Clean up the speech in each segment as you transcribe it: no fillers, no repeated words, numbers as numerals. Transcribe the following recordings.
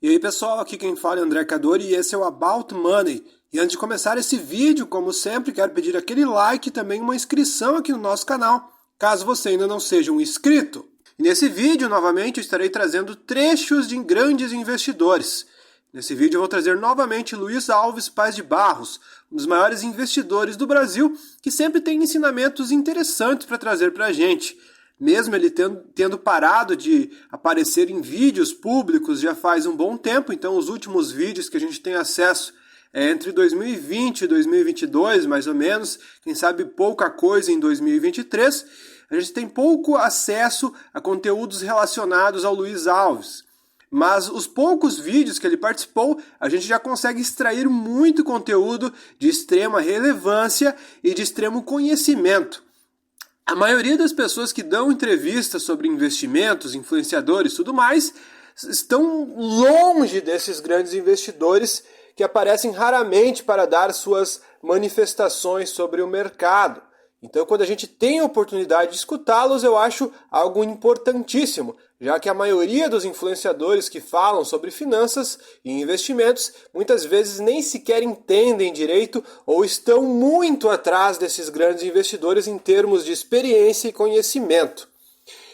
E aí pessoal, aqui quem fala é André Cadori e esse é o About Money. E antes de começar esse vídeo, como sempre, quero pedir aquele like e também uma inscrição aqui no nosso canal, caso você ainda não seja um inscrito. E nesse vídeo, novamente, eu estarei trazendo trechos de grandes investidores. Nesse vídeo eu vou trazer novamente Luiz Alves Paz de Barros, um dos maiores investidores do Brasil, que sempre tem ensinamentos interessantes para trazer para a gente. Mesmo ele tendo parado de aparecer em vídeos públicos já faz um bom tempo, então os últimos vídeos que a gente tem acesso é entre 2020 e 2022, mais ou menos, quem sabe pouca coisa em 2023, a gente tem pouco acesso a conteúdos relacionados ao Luiz Alves. Mas os poucos vídeos que ele participou, a gente já consegue extrair muito conteúdo de extrema relevância e de extremo conhecimento. A maioria das pessoas que dão entrevistas sobre investimentos, influenciadores e tudo mais, estão longe desses grandes investidores que aparecem raramente para dar suas manifestações sobre o mercado. Então, quando a gente tem a oportunidade de escutá-los, eu acho algo importantíssimo, já que a maioria dos influenciadores que falam sobre finanças e investimentos muitas vezes nem sequer entendem direito ou estão muito atrás desses grandes investidores em termos de experiência e conhecimento.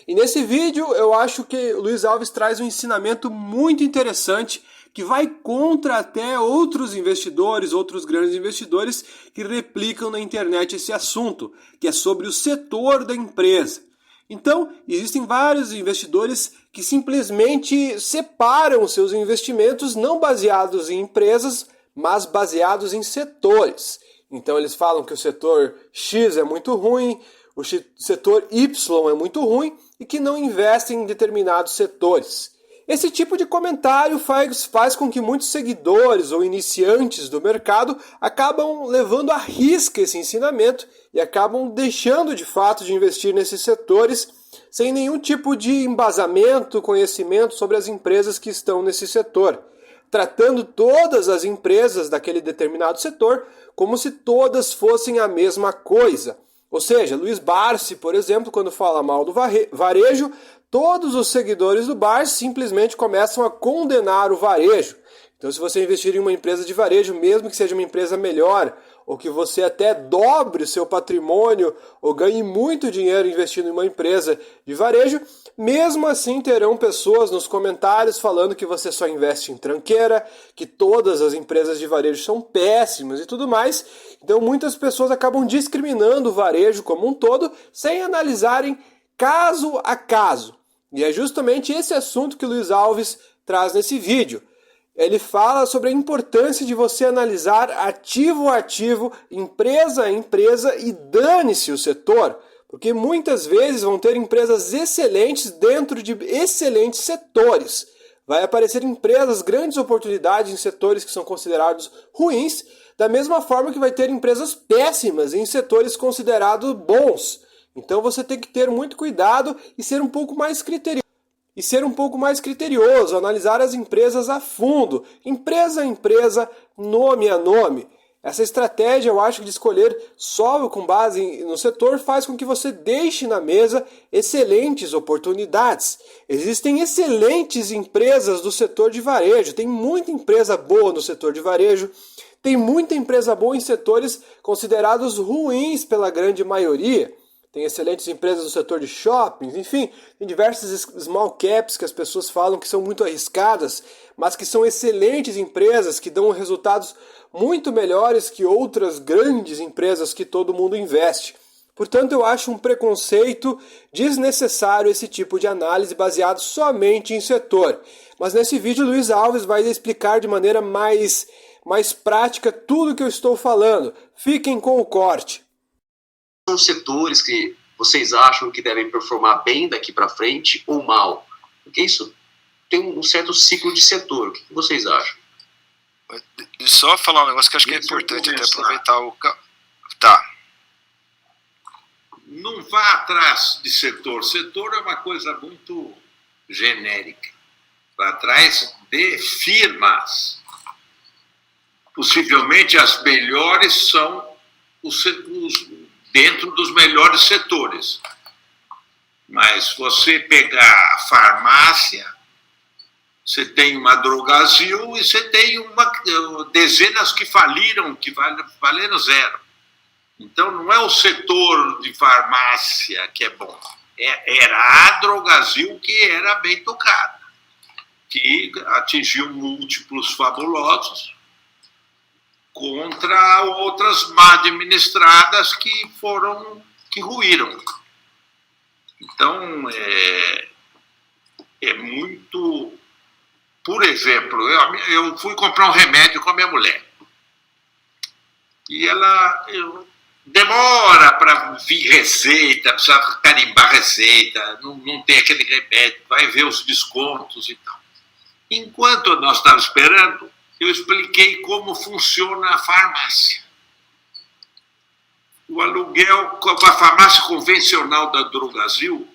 E nesse vídeo eu acho que o Luiz Alves traz um ensinamento muito interessante que vai contra até outros investidores, outros grandes investidores que replicam na internet esse assunto, que é sobre o setor da empresa. Então, existem vários investidores que simplesmente separam os seus investimentos não baseados em empresas, mas baseados em setores. Então, eles falam que o setor X é muito ruim, o setor Y é muito ruim e que não investem em determinados setores. Esse tipo de comentário faz com que muitos seguidores ou iniciantes do mercado acabam levando à risca esse ensinamento e acabam deixando de fato de investir nesses setores sem nenhum tipo de embasamento, conhecimento sobre as empresas que estão nesse setor, tratando todas as empresas daquele determinado setor como se todas fossem a mesma coisa. Ou seja, Luiz Barsi, por exemplo, quando fala mal do varejo, todos os seguidores do Barsi simplesmente começam a condenar o varejo. Então, se você investir em uma empresa de varejo, mesmo que seja uma empresa melhor, ou que você até dobre o seu patrimônio, ou ganhe muito dinheiro investindo em uma empresa de varejo, mesmo assim terão pessoas nos comentários falando que você só investe em tranqueira, que todas as empresas de varejo são péssimas e tudo mais. Então, muitas pessoas acabam discriminando o varejo como um todo, sem analisarem caso a caso. E é justamente esse assunto que o Luiz Alves traz nesse vídeo. Ele fala sobre a importância de você analisar ativo a ativo, empresa a empresa e dane-se o setor, porque muitas vezes vão ter empresas excelentes dentro de excelentes setores. Vai aparecer empresas, grandes oportunidades em setores que são considerados ruins, da mesma forma que vai ter empresas péssimas em setores considerados bons. Então você tem que ter muito cuidado e ser um pouco mais criterioso, analisar as empresas a fundo, empresa a empresa, nome a nome. Essa estratégia, eu acho que de escolher só com base no setor faz com que você deixe na mesa excelentes oportunidades. Existem excelentes empresas do setor de varejo, tem muita empresa boa no setor de varejo, tem muita empresa boa em setores considerados ruins pela grande maioria. Tem excelentes empresas do setor de shoppings, enfim, tem diversas small caps que as pessoas falam que são muito arriscadas, mas que são excelentes empresas que dão resultados muito melhores que outras grandes empresas que todo mundo investe. Portanto, eu acho um preconceito desnecessário esse tipo de análise baseado somente em setor. Mas nesse vídeo, Luiz Alves vai explicar de maneira mais prática tudo o que eu estou falando. Fiquem com o corte. São setores que vocês acham que devem performar bem daqui para frente ou mal? Porque isso tem um certo ciclo de setor. O que vocês acham? Só falar um negócio que acho que é importante até aproveitar o... Tá. Não vá atrás de setor. Setor é uma coisa muito genérica. Vá atrás de firmas. Possivelmente as melhores são os dentro dos melhores setores. Mas você pegar a farmácia, Você tem uma Drogasil e você tem dezenas que faliram, que valeram zero. Então, não é o setor de farmácia que é bom. Era a Drogasil que era bem tocada, que atingiu múltiplos fabulosos contra outras mal administradas que ruíram. Então, é muito... Por exemplo, eu fui comprar um remédio com a minha mulher. E ela demora para vir receita, precisa carimbar receita, não tem aquele remédio, vai ver os descontos e tal. Enquanto nós estávamos esperando, eu expliquei como funciona a farmácia. O aluguel, a farmácia convencional da Drogasil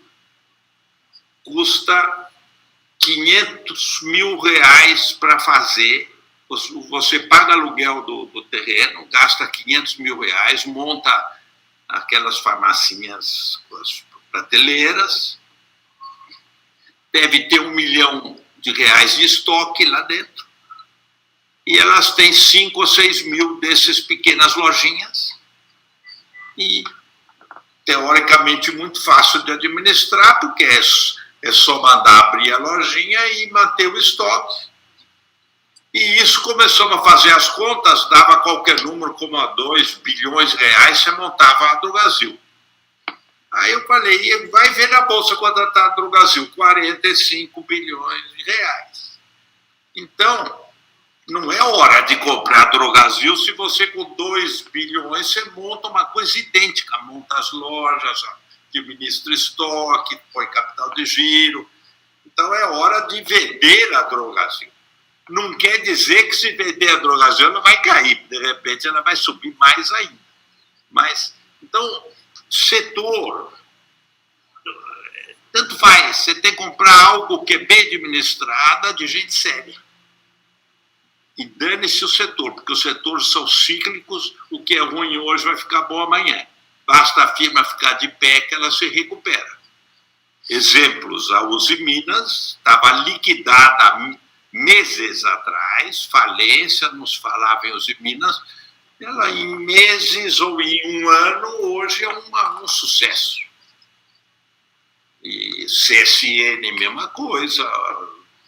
custa R$500 mil para fazer. Você paga aluguel do terreno, gasta R$500 mil, monta aquelas farmacinhas com as prateleiras, deve ter R$1 milhão de estoque lá dentro, e elas têm 5 ou 6 mil dessas pequenas lojinhas, e teoricamente muito fácil de administrar, porque é só mandar abrir a lojinha e manter o estoque. E isso começamos a fazer as contas, dava qualquer número, como a R$2 bilhões, você montava a Drogasil. Aí eu falei, vai ver na bolsa quanto está a Drogasil, R$45 bilhões. Então, não é hora de comprar a Drogasil se você com R$2 bilhões, você monta uma coisa idêntica, monta as lojas, administra estoque, põe capital de giro. Então é hora de vender a Drogasil. Não quer dizer que se vender a Drogasil ela vai cair, de repente ela vai subir mais ainda. Mas, então, setor, tanto faz, você tem que comprar algo que é bem administrado, de gente séria. E dane-se o setor, porque os setores são cíclicos, o que é ruim hoje vai ficar bom amanhã. Basta a firma ficar de pé que ela se recupera. Exemplos, a Uzi Minas estava liquidada meses atrás, falência, nos falava em Uzi Minas, ela em meses ou em um ano, hoje é um sucesso. E CSN, mesma coisa,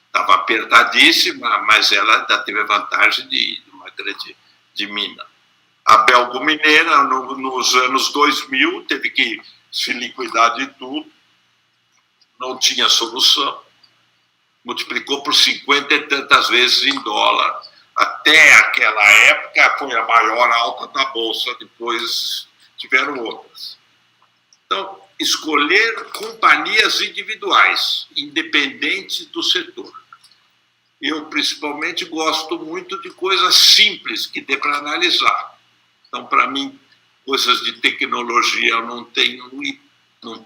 estava apertadíssima, mas ela ainda teve a vantagem de uma grande mina. A Belgo Mineira, nos anos 2000, teve que se liquidar de tudo, não tinha solução, multiplicou por 50 e tantas vezes em dólar. Até aquela época foi a maior alta da Bolsa, depois tiveram outras. Então, escolher companhias individuais, independentes do setor. Eu, principalmente, gosto muito de coisas simples que dê para analisar. Então, para mim, coisas de tecnologia eu não tenho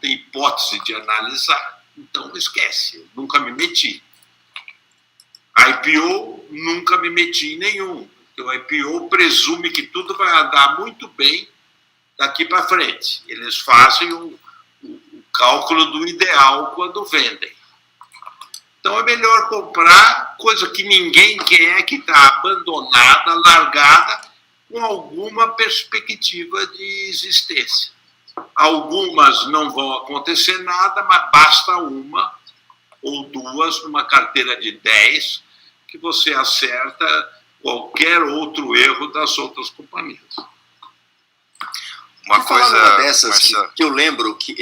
hipótese de analisar. Então, esquece, eu nunca me meti. IPO, nunca me meti em nenhum. Porque o IPO presume que tudo vai andar muito bem daqui para frente. Eles fazem o cálculo do ideal quando vendem. Então, é melhor comprar coisa que ninguém quer, que está abandonada, largada, com alguma perspectiva de existência. Algumas não vão acontecer nada, mas basta uma ou duas numa carteira de 10 que você acerta qualquer outro erro das outras companhias. Uma coisa dessas que eu lembro que